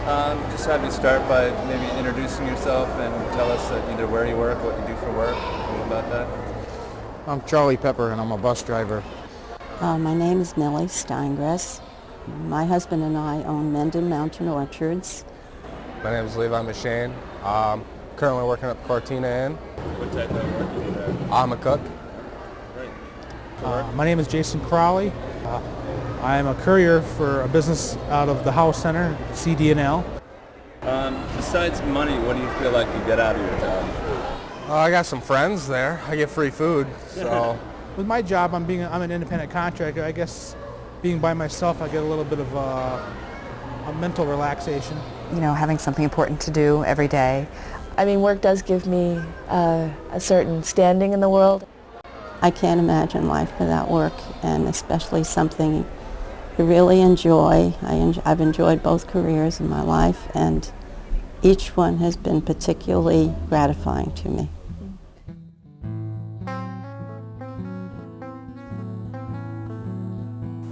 Just have you start by maybe introducing yourself and tell us either where you work, what you do for work, a little about that. I'm Charlie Pepper, and I'm a bus driver. My name is Millie Steingress. My husband and I own Mendon Mountain Orchards. My name is Levi Machine. Currently working at the Cortina Inn. What type of work do you do there? I'm a cook. Great. My name is Jason Crowley. I'm a courier for a business out of the House Center, CD&L. Besides money, what do you feel like you get out of your job? I got some friends there. I get free food, so With my job, I'm an independent contractor. I guess being by myself, I get a little bit of a mental relaxation. You know, having something important to do every day. I mean, work does give me a certain standing in the world. I can't imagine life without work, and especially something I really enjoy. I've enjoyed both careers in my life, and each one has been particularly gratifying to me.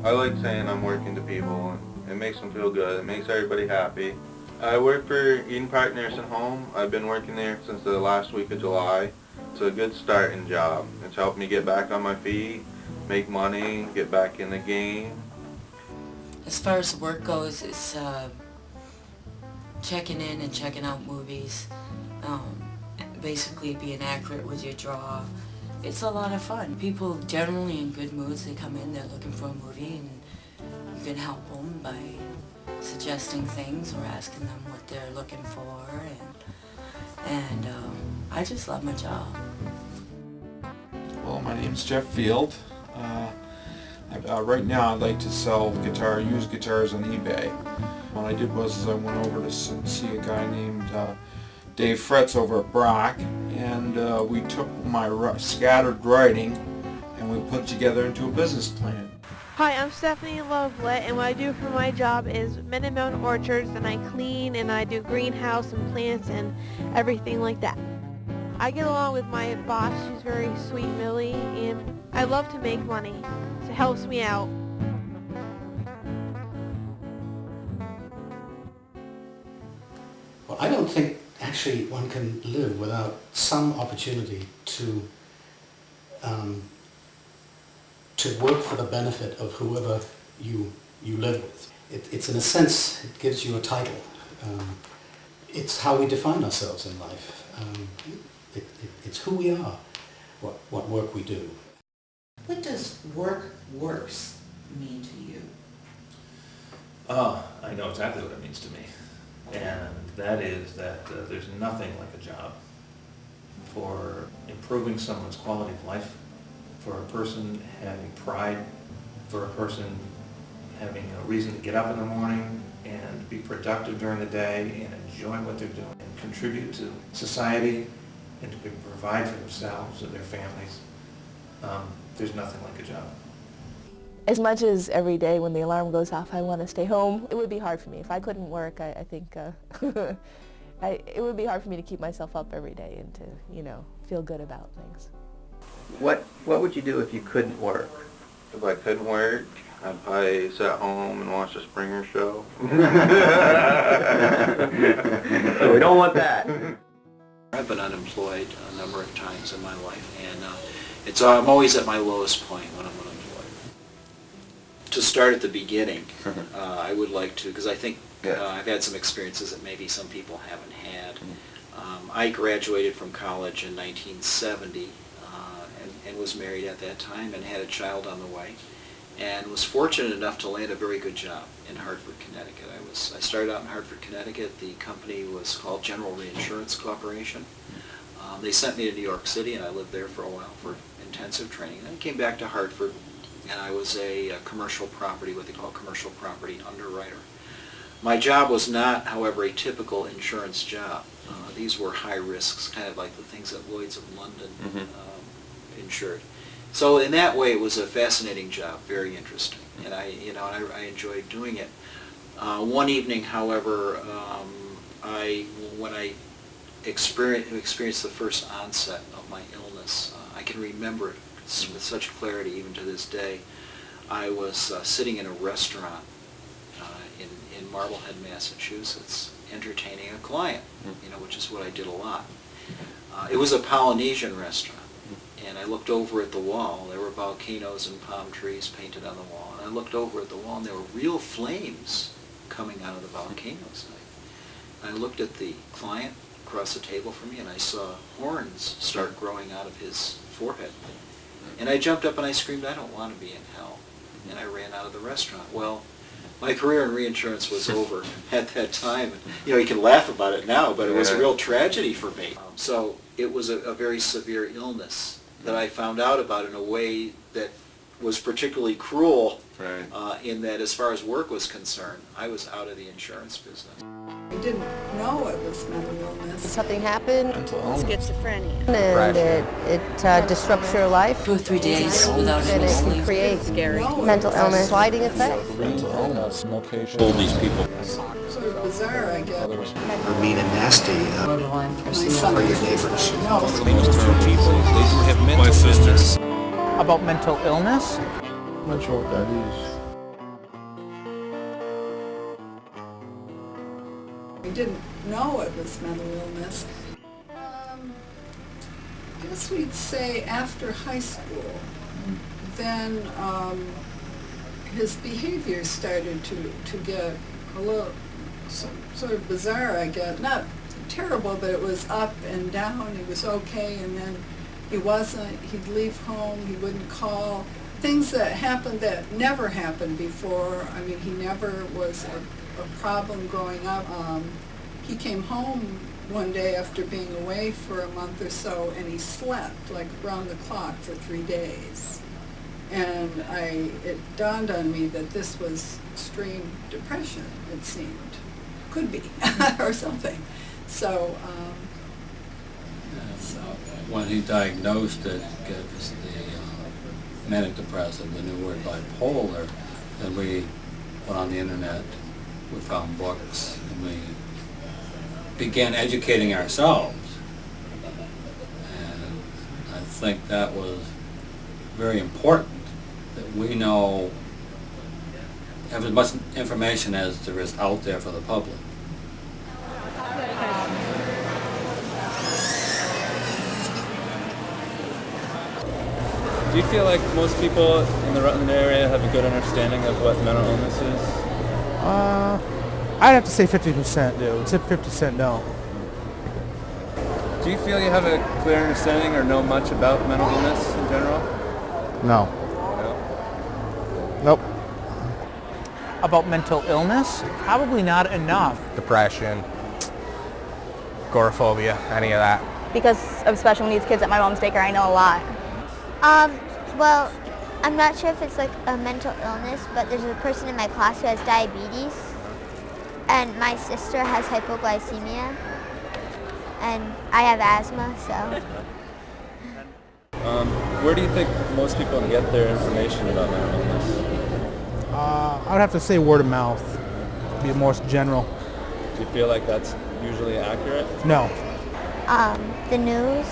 I like saying I'm working to people, and it makes them feel good. It makes everybody happy. I work for Eden Park Nursing Home. I've been working there since the last week of July. It's a good starting job. It's helped me get back on my feet, make money, get back in the game. As far as the work goes, it's checking in and checking out movies, basically being accurate with your draw. It's a lot of fun. People generally in good moods, they come in, they're looking for a movie, and you can help them by suggesting things or asking them what they're looking for, and I just love my job. Well, my name's Jeff Field. Right now I'd like to sell used guitars on eBay. What I did was I went over to see a guy named Dave Fretz over at Brock, and we took my scattered writing and we put it together into a business plan. Hi, I'm Stephanie Lovelet, and what I do for my job is Mendon Mountain Orchards, and I clean and I do greenhouse and plants and everything like that. I get along with my boss. She's very sweet, Millie, and I love to make money. So it helps me out. Well, I don't think actually one can live without some opportunity to work for the benefit of whoever you live with. It's in a sense, it gives you a title. It's how we define ourselves in life. It's who we are, what work we do. What does works mean to you? I know exactly what it means to me. And that is that there's nothing like a job for improving someone's quality of life, for a person having pride, for a person having a reason to get up in the morning and be productive during the day and enjoy what they're doing and contribute to society and to provide for themselves and their families. There's nothing like a job. As much as every day when the alarm goes off I want to stay home, it would be hard for me. If I couldn't work, I think it would be hard for me to keep myself up every day and to, feel good about things. What would you do if you couldn't work? If I couldn't work, I'd probably sit at home and watch the Springer Show. So we don't want that. I've been unemployed a number of times in my life, and I'm always at my lowest point when I'm unemployed. To start at the beginning, I would like to, because I think I've had some experiences that maybe some people haven't had. I graduated from college in 1970 and was married at that time and had a child on the way, and was fortunate enough to land a very good job in Hartford, Connecticut. I started out in Hartford, Connecticut. The company was called General Reinsurance Corporation. They sent me to New York City, and I lived there for a while for intensive training. Then I came back to Hartford, and I was a commercial property, what they call commercial property underwriter. My job was not, however, a typical insurance job. These were high risks, kind of like the things that Lloyd's of London insured. So in that way, it was a fascinating job, very interesting, and I enjoyed doing it. One evening, however, when I experienced the first onset of my illness, I can remember it with such clarity even to this day. I was sitting in a restaurant in in Marblehead, Massachusetts, entertaining a client, which is what I did a lot. It was a Polynesian restaurant, and I looked over at the wall. There were volcanoes and palm trees painted on the wall, and I looked over at the wall, and there were real flames coming out of the volcanoes. I looked at the client across the table from me, and I saw horns start growing out of his forehead. And I jumped up and I screamed, "I don't want to be in hell." And I ran out of the restaurant. Well, my career in reinsurance was over at that time. You can laugh about it now, but it was a real tragedy for me. So it was a very severe illness that I found out about in a way that was particularly cruel, in that as far as work was concerned, I was out of the insurance business. I didn't know it was mental illness. Something happened, schizophrenia, and it disrupts your life. 2 or 3 days without and it can create mental illness, sliding effect. Mental illness, location. All these people. sort of bizarre, I guess. Or mean and nasty. My son or your neighbors. No. My sisters. About mental illness? I'm not sure what that is. I didn't know it was mental illness. I guess we'd say after high school. Then his behavior started to get a little sort of bizarre, I guess. Not terrible, but it was up and down. He was okay, and then he wasn't. He'd leave home. He wouldn't call. Things that happened that never happened before. I mean, he never was a problem growing up. He came home one day after being away for a month or so, and he slept like around the clock for 3 days. And it dawned on me that this was extreme depression, it seemed. Could be, or something. So, When he diagnosed it, gives the manic depressive, the new word bipolar, then we went on the internet, we found books, and we began educating ourselves. And I think that was very important, that we know, have as much information as there is out there for the public. Do you feel like most people in the Rutland area have a good understanding of what mental illness is? I'd have to say 50% do. It's 50% no. Do you feel you have a clear understanding or know much about mental illness in general? No. No? Nope. About mental illness? Probably not enough. Depression, agoraphobia, any of that. Because of special needs kids at my mom's daycare, I know a lot. Well, I'm not sure if it's like a mental illness, but there's a person in my class who has diabetes, and my sister has hypoglycemia, and I have asthma, so. Where do you think most people get their information about mental illness? I would have to say word of mouth, be more general. Do you feel like that's usually accurate? No. The news.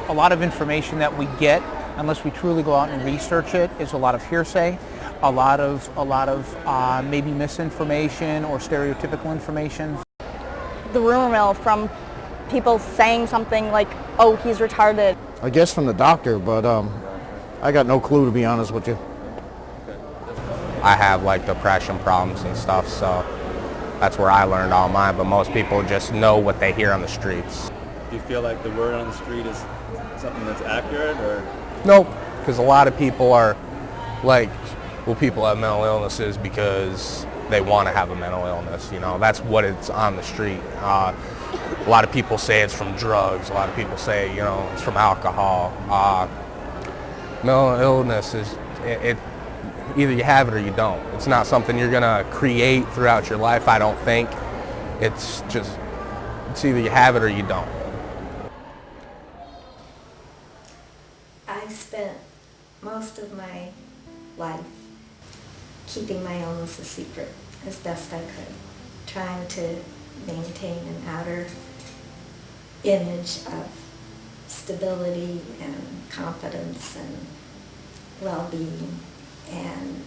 A lot of information that we get, unless we truly go out and research it, is a lot of hearsay, a lot of maybe misinformation or stereotypical information. The rumor mill from people saying something like, "Oh, he's retarded." I guess from the doctor, but I got no clue, to be honest with you. I have like depression problems and stuff, so that's where I learned all mine, but most people just know what they hear on the streets. Do you feel like the word on the street is something that's accurate, or? Nope, because a lot of people are like, well, people have mental illnesses because they want to have a mental illness, that's what it's on the street. A lot of people say it's from drugs, a lot of people say, it's from alcohol. Mental illness is, either you have it or you don't. It's not something you're gonna create throughout your life, I don't think. It's either you have it or you don't. I've spent most of my life keeping my illness a secret as best I could, trying to maintain an outer image of stability and competence and well-being. And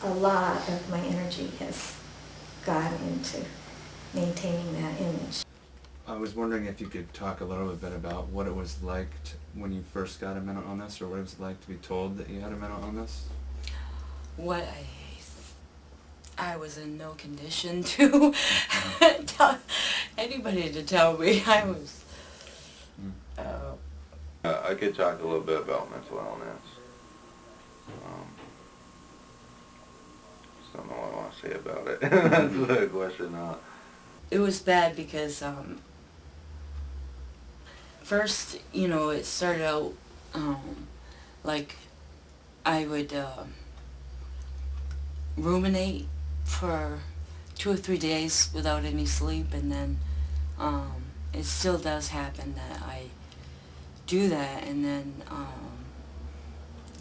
a lot of my energy has gone into maintaining that image. I was wondering if you could talk a little bit about what it was like when you first got a mental illness, or what it was like to be told that you had a mental illness. What I was in no condition to tell anybody to tell me I was. I could talk a little bit about mental illness. Just don't know what I want to say about it. That's the question. It was bad because first, you know, it started out like I would ruminate for 2 or 3 days without any sleep, and then it still does happen that I do that, and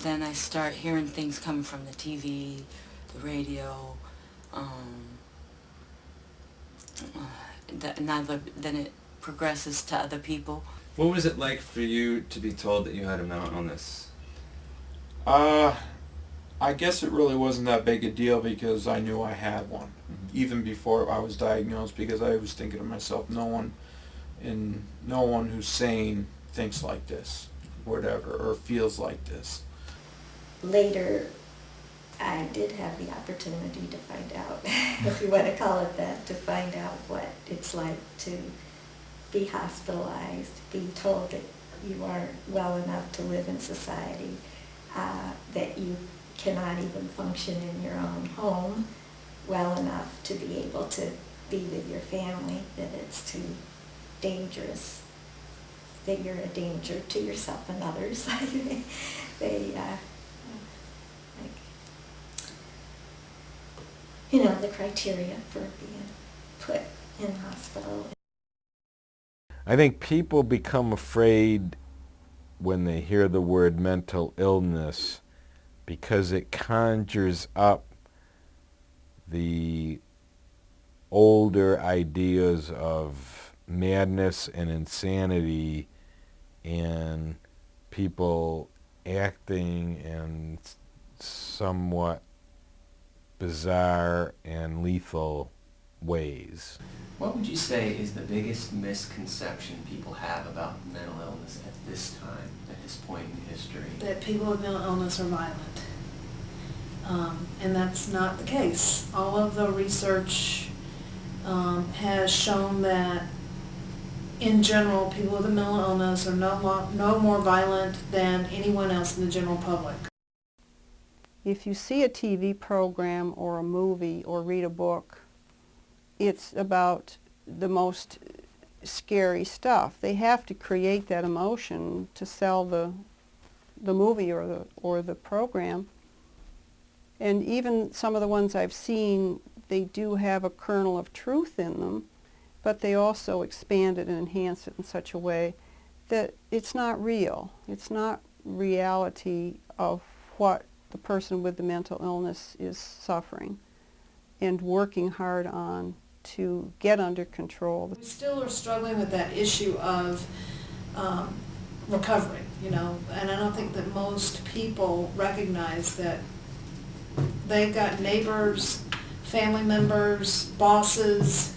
then I start hearing things coming from the TV, the radio, then it progresses to other people. What was it like for you to be told that you had a mental illness? I guess it really wasn't that big a deal because I knew I had one, even before I was diagnosed, because I was thinking to myself, no one who's sane thinks like this, whatever, or feels like this. Later, I did have the opportunity to find out, if you want to call it that, to find out what it's like to be hospitalized, be told that you aren't well enough to live in society, that you cannot even function in your own home well enough to be able to be with your family, that it's too dangerous, that you're a danger to yourself and others. You know, the criteria for being put in hospital. I think people become afraid when they hear the word mental illness because it conjures up the older ideas of madness and insanity and people acting in somewhat bizarre and lethal ways. What would you say is the biggest misconception people have about mental illness at this time, at this point in history? That people with mental illness are violent. And that's not the case. All of the research has shown that in general, people with a mental illness are no more violent than anyone else in the general public. If you see a TV program or a movie or read a book, it's about the most scary stuff. They have to create that emotion to sell the movie or the program. And even some of the ones I've seen, they do have a kernel of truth in them, but they also expand it and enhance it in such a way that it's not real. It's not reality of what the person with the mental illness is suffering and working hard on to get under control. We still are struggling with that issue of recovery, you know, and I don't think that most people recognize that they've got neighbors, family members, bosses,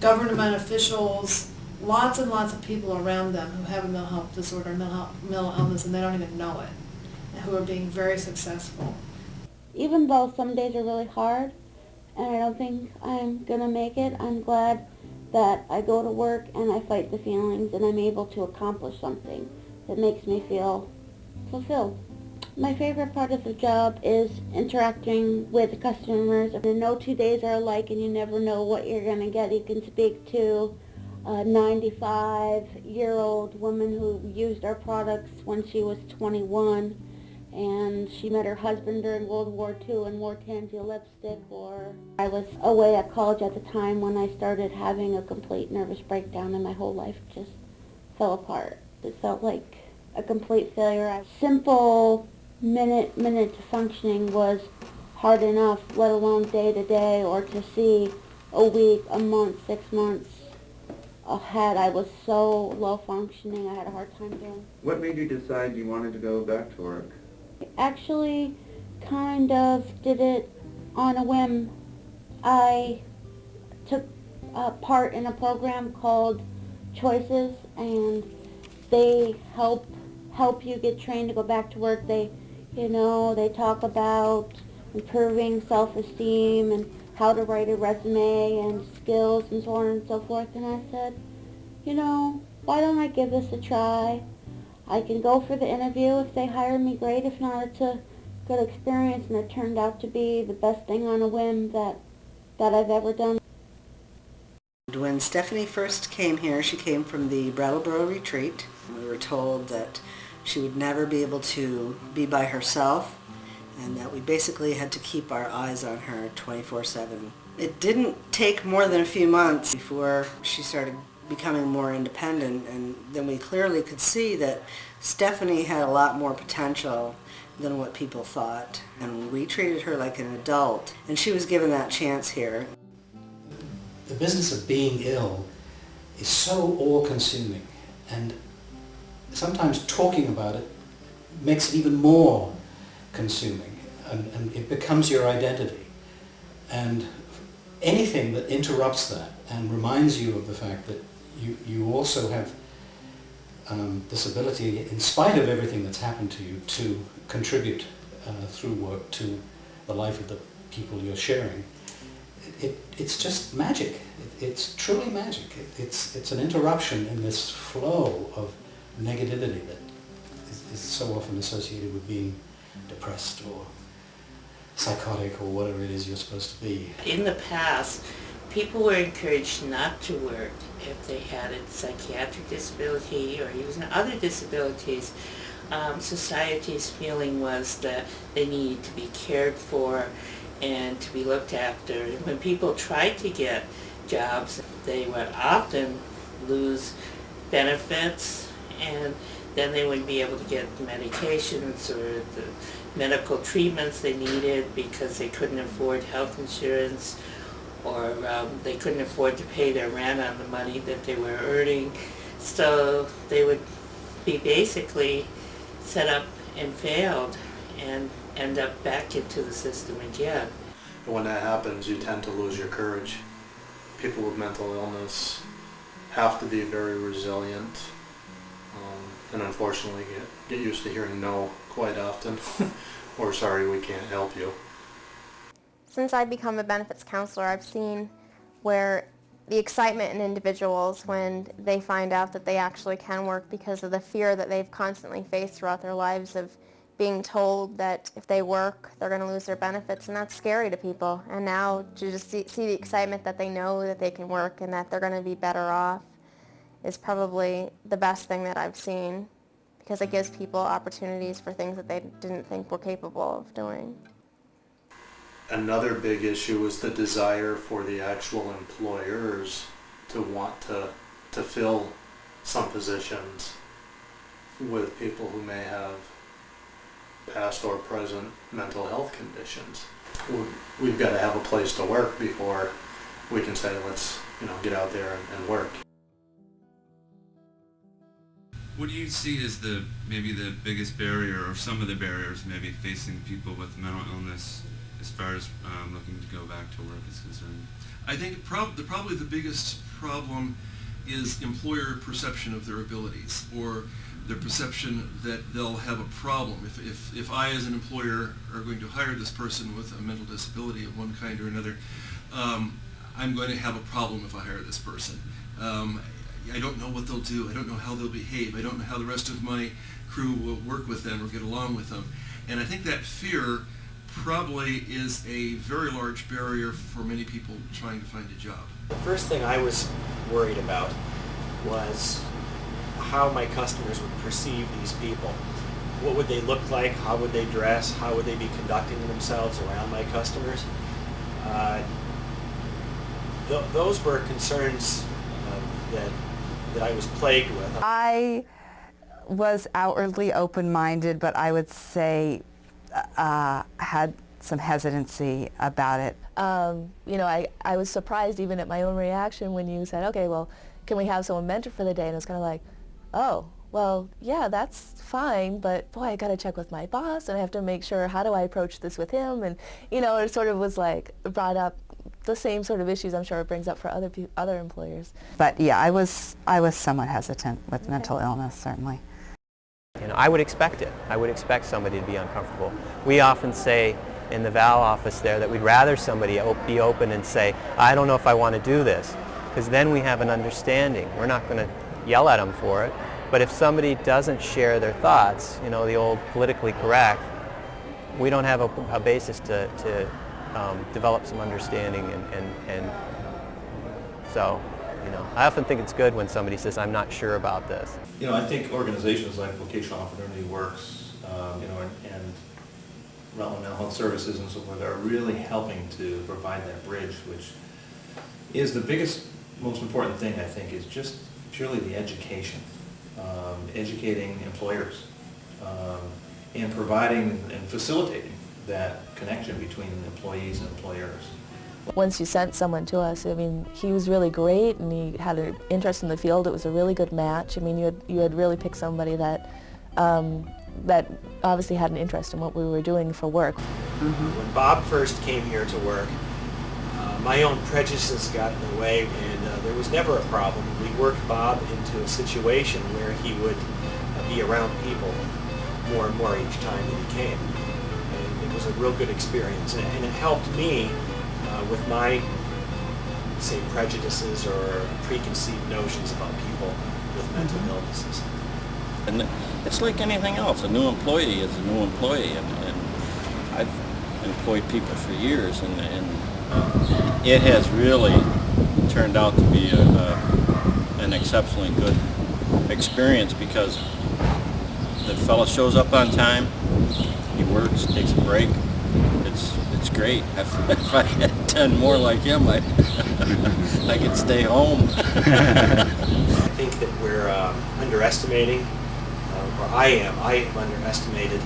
government officials, lots and lots of people around them who have a mental health disorder, mental illness, and they don't even know it, and who are being very successful. Even though some days are really hard, and I don't think I'm going to make it, I'm glad that I go to work and I fight the feelings and I'm able to accomplish something that makes me feel fulfilled. My favorite part of the job is interacting with the customers. No 2 days are alike and you never know what you're going to get. You can speak to a 95-year-old woman who used our products when she was 21, and she met her husband during World War II and wore Tansy lipstick. Or I was away at college at the time when I started having a complete nervous breakdown and my whole life just fell apart. It felt like a complete failure. Simple minute to functioning was hard enough, let alone day to day, or to see a week, a month, 6 months ahead. I was so low functioning, I had a hard time doing. What made you decide you wanted to go back to work? Actually, kind of did it on a whim. I took part in a program called Choices, and they help you get trained to go back to work. They talk about improving self-esteem and how to write a resume and skills and so on and so forth. And I said, why don't I give this a try? I can go for the interview. If they hire me, great. If not, it's a good experience, and it turned out to be the best thing on a whim that I've ever done. When Stephanie first came here, she came from the Brattleboro retreat. We were told that she would never be able to be by herself, and that we basically had to keep our eyes on her 24/7. It didn't take more than a few months before she started becoming more independent, and then we clearly could see that Stephanie had a lot more potential than what people thought, and we treated her like an adult, and she was given that chance here. The business of being ill is so all-consuming, and sometimes talking about it makes it even more consuming, and it becomes your identity. And anything that interrupts that and reminds you of the fact that you also have this ability, in spite of everything that's happened to you, to contribute through work to the life of the people you're sharing. It's just magic. It's truly magic. It's an interruption in this flow of negativity that is so often associated with being depressed or psychotic or whatever it is you're supposed to be. In the past, people were encouraged not to work if they had a psychiatric disability or even other disabilities. Society's feeling was that they needed to be cared for and to be looked after. When people tried to get jobs, they would often lose benefits, and then they wouldn't be able to get the medications or the medical treatments they needed because they couldn't afford health insurance, or they couldn't afford to pay their rent on the money that they were earning. So they would be basically set up and failed and end up back into the system again. When that happens, you tend to lose your courage. People with mental illness have to be very resilient, and unfortunately get used to hearing no quite often, or sorry, we can't help you. Since I've become a benefits counselor, I've seen where the excitement in individuals when they find out that they actually can work, because of the fear that they've constantly faced throughout their lives of being told that if they work, they're going to lose their benefits, and that's scary to people. And now to just see the excitement that they know that they can work and that they're going to be better off is probably the best thing that I've seen, because it gives people opportunities for things that they didn't think were capable of doing. Another big issue is the desire for the actual employers to want to fill some positions with people who may have past or present mental health conditions. We've got to have a place to work before we can say, let's get out there and work. What do you see as maybe the biggest barrier, or some of the barriers maybe facing people with mental illness as far as looking to go back to work is concerned? I think probably the biggest problem is employer perception of their abilities, or their perception that they'll have a problem. If I as an employer are going to hire this person with a mental disability of one kind or another, I'm going to have a problem if I hire this person. I don't know what they'll do. I don't know how they'll behave. I don't know how the rest of my crew will work with them or get along with them. And I think that fear probably is a very large barrier for many people trying to find a job. The first thing I was worried about was how my customers would perceive these people. What would they look like? How would they dress? How would they be conducting themselves around my customers? Those were concerns that I was plagued with. I was outwardly open-minded, but I would say had some hesitancy about it. I was surprised even at my own reaction when you said, okay, well, can we have someone mentor for the day? And it was kind of like, oh, well, yeah, that's fine, but boy, I got to check with my boss, and I have to make sure, how do I approach this with him? And, you know, it sort of was like, brought up the same sort of issues I'm sure it brings up for other employers. But yeah, I was somewhat hesitant with mental illness, certainly. You know, I would expect it. I would expect somebody to be uncomfortable. We often say in the Val office there that we'd rather somebody be open and say, I don't know if I want to do this, because then we have an understanding. We're not going to yell at them for it. But if somebody doesn't share their thoughts, you know, the old politically correct, we don't have a basis to develop some understanding, and so, you know, I often think it's good when somebody says, I'm not sure about this. You know, I think organizations like Vocational Opportunity Works, you know, and Rutland Mental Health Services and so forth are really helping to provide that bridge, which is the biggest, most important thing, I think, is just purely the education. Educating employers and providing and facilitating that connection between employees and employers. Once you sent someone to us, I mean, he was really great, and he had an interest in the field. It was a really good match. I mean, you had really picked somebody that that obviously had an interest in what we were doing for work. When Bob first came here to work, my own prejudices got in the way, and there was never a problem. We worked Bob into a situation where he would be around people more and more each time that he came. And it was a real good experience, and it helped me with my, say, prejudices or preconceived notions about people with mental illnesses. And it's like anything else. A new employee is a new employee, and I've employed people for years, and it has really turned out to be an exceptionally good experience, because the fellow shows up on time, he works, takes a break. It's great. If I had 10 more like him, I could stay home. I think that we're underestimating, or I have underestimated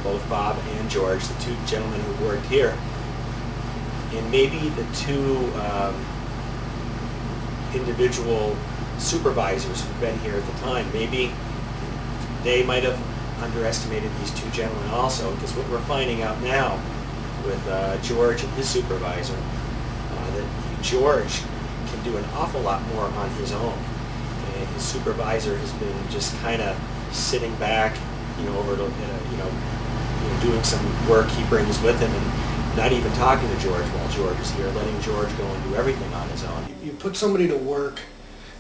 both Bob and George, the two gentlemen who worked here, and maybe the two individual supervisors who've been here at the time. Maybe they might have underestimated these two gentlemen also, because what we're finding out now with George and his supervisor, that George can do an awful lot more on his own, and his supervisor has been just kind of sitting back, you know, over doing some work he brings with him, and not even talking to George while George is here, letting George go and do everything on his own. You put somebody to work,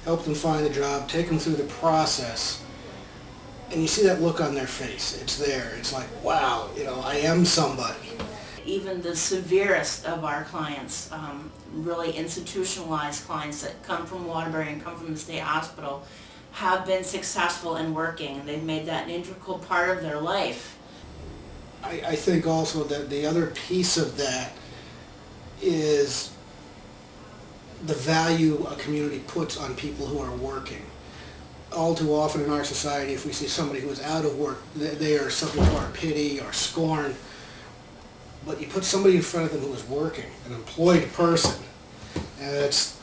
help them find a job, take them through the process, and you see that look on their face. It's there. It's like, wow, you know, I am somebody. Even the severest of our clients, really institutionalized clients that come from Waterbury and come from the state hospital, have been successful in working, and they've made that an integral part of their life. I think also that the other piece of that is the value a community puts on people who are working. All too often in our society, if we see somebody who is out of work, they are subject to our pity or scorn. But you put somebody in front of them who is working, an employed person, and it's,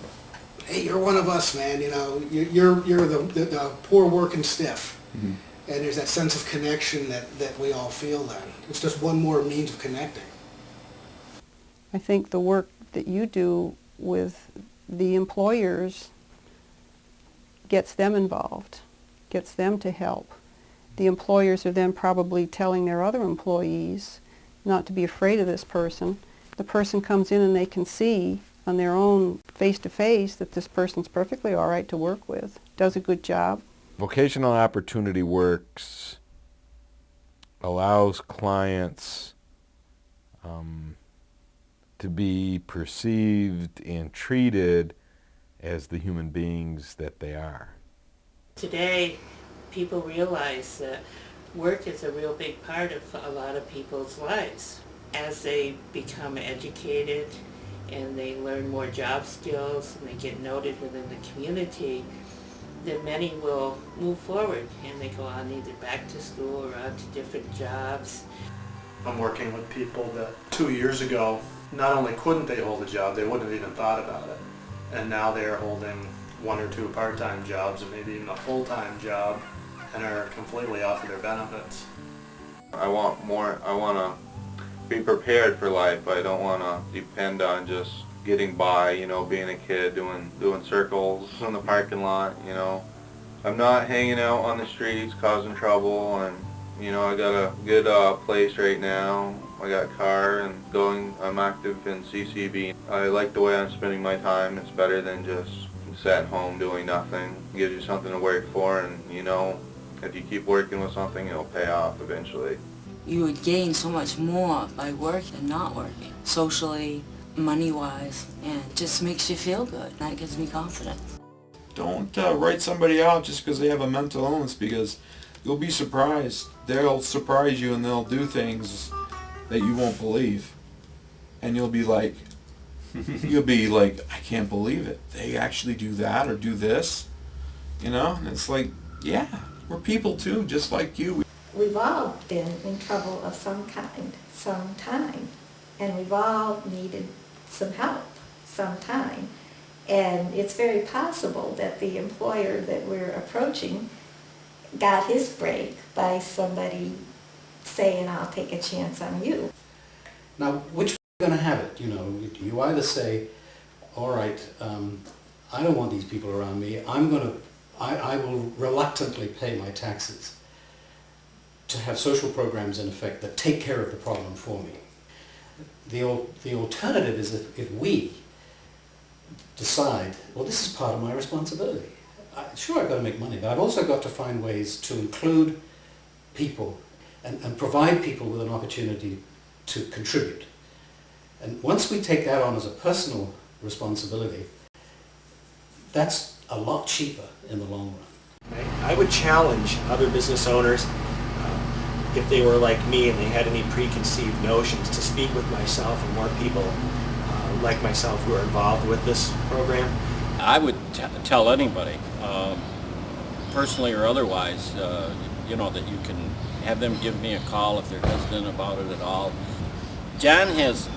hey, you're one of us, man. You know, you're the poor working stiff. Mm-hmm. And there's that sense of connection that we all feel then. It's just one more means of connecting. I think the work that you do with the employers gets them involved, gets them to help. The employers are then probably telling their other employees not to be afraid of this person. The person comes in and they can see on their own face-to-face that this person's perfectly all right to work with, does a good job. Vocational Opportunity Works allows clients to be perceived and treated as the human beings that they are. Today, people realize that work is a real big part of a lot of people's lives. As they become educated and they learn more job skills and they get noted within the community, then many will move forward and they go on either back to school or on to different jobs. I'm working with people that 2 years ago, not only couldn't they hold a job, they wouldn't have even thought about it. And now they're holding 1 or 2 part-time jobs and maybe even a full-time job and are completely off of their benefits. I want to be prepared for life. I don't want to depend on just getting by, you know, being a kid, doing circles in the parking lot, you know. I'm not hanging out on the streets causing trouble, and, you know, I got a good place right now. I got a car and I'm active in CCB. I like the way I'm spending my time. It's better than just sat home doing nothing. It gives you something to work for, and, you know, if you keep working with something, it'll pay off eventually. You would gain so much more by working than not working, socially, money-wise, and it just makes you feel good. That gives me confidence. Don't write somebody out just because they have a mental illness, because you'll be surprised. They'll surprise you and they'll do things that you won't believe. And you'll be like, I can't believe it. They actually do that or do this. You know? And it's like, yeah, we're people too, just like you. We've all been in trouble of some kind, sometime, and we've all needed some help sometime. And it's very possible that the employer that we're approaching got his break by somebody saying, I'll take a chance on you. Now, which way are you going to have it? You know, you either say, all right, I don't want these people around me. I will reluctantly pay my taxes to have social programs in effect that take care of the problem for me. The alternative is if we decide, well, this is part of my responsibility. Sure, I've got to make money, but I've also got to find ways to include people and provide people with an opportunity to contribute. And once we take that on as a personal responsibility, that's a lot cheaper in the long run. I would challenge other business owners, if they were like me and they had any preconceived notions, to speak with myself and more people like myself who are involved with this program. I would tell anybody, personally or otherwise, you know, that you can have them give me a call if they're hesitant about it at all. John has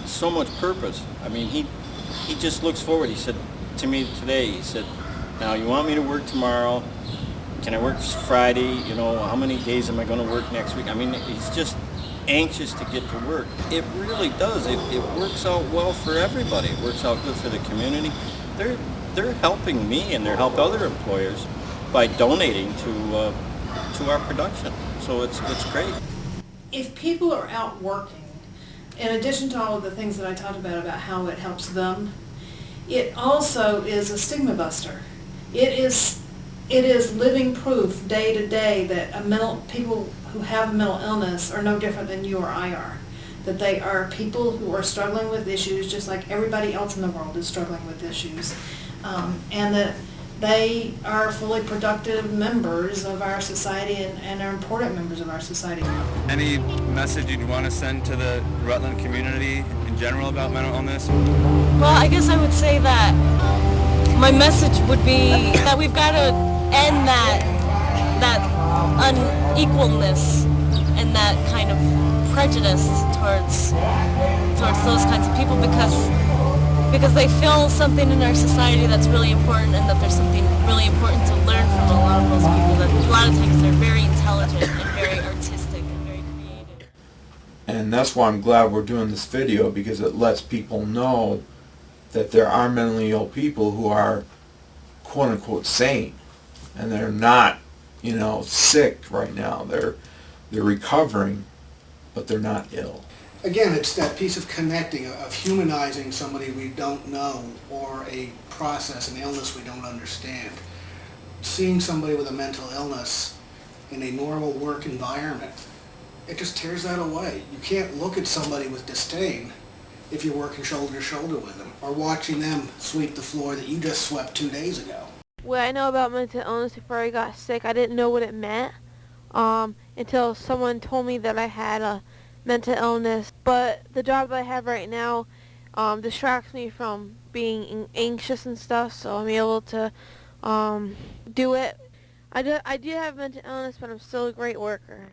so much purpose. I mean, he just looks forward. He said to me today, he said, now you want me to work tomorrow? Can I work Friday? You know, how many days am I going to work next week? I mean, he's just anxious to get to work. It really does. It works out well for everybody. It works out good for the community. They're helping me and they're helping other employers by donating to our production. So it's great. If people are out working, in addition to all of the things that I talked about how it helps them, it also is a stigma buster. It is living proof day to day that people who have mental illness are no different than you or I are. That they are people who are struggling with issues just like everybody else in the world is struggling with issues. And that they are fully productive members of our society and are important members of our society. Any message you'd want to send to the Rutland community in general about mental illness? Well, I guess I would say that my message would be that we've got to end that unequalness and that kind of prejudice towards those kinds of people because they feel something in our society that's really important, and that there's something really important to learn from a lot of those people. That a lot of times they're very intelligent and very artistic and very creative. And that's why I'm glad we're doing this video, because it lets people know that there are mentally ill people who are quote-unquote sane, and they're not, you know, sick right now. They're recovering, but they're not ill. Again, it's that piece of connecting, of humanizing somebody we don't know, or a process, an illness we don't understand. Seeing somebody with a mental illness in a normal work environment, it just tears that away. You can't look at somebody with disdain if you're working shoulder to shoulder with them, or watching them sweep the floor that you just swept 2 days ago. What I know about mental illness before I got sick, I didn't know what it meant until someone told me that I had a mental illness. But the job that I have right now distracts me from being anxious and stuff, so I'm able to do it. I do have mental illness, but I'm still a great worker.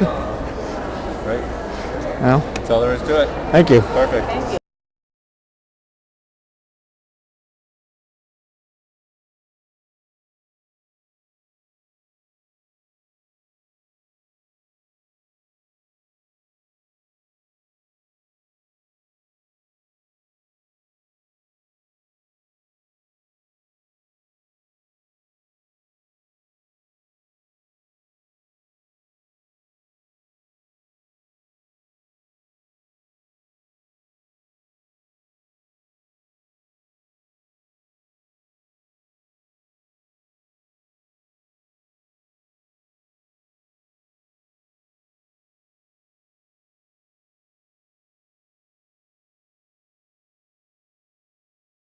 Right? Well, that's all there is to it. thank you. Perfect. Thank you.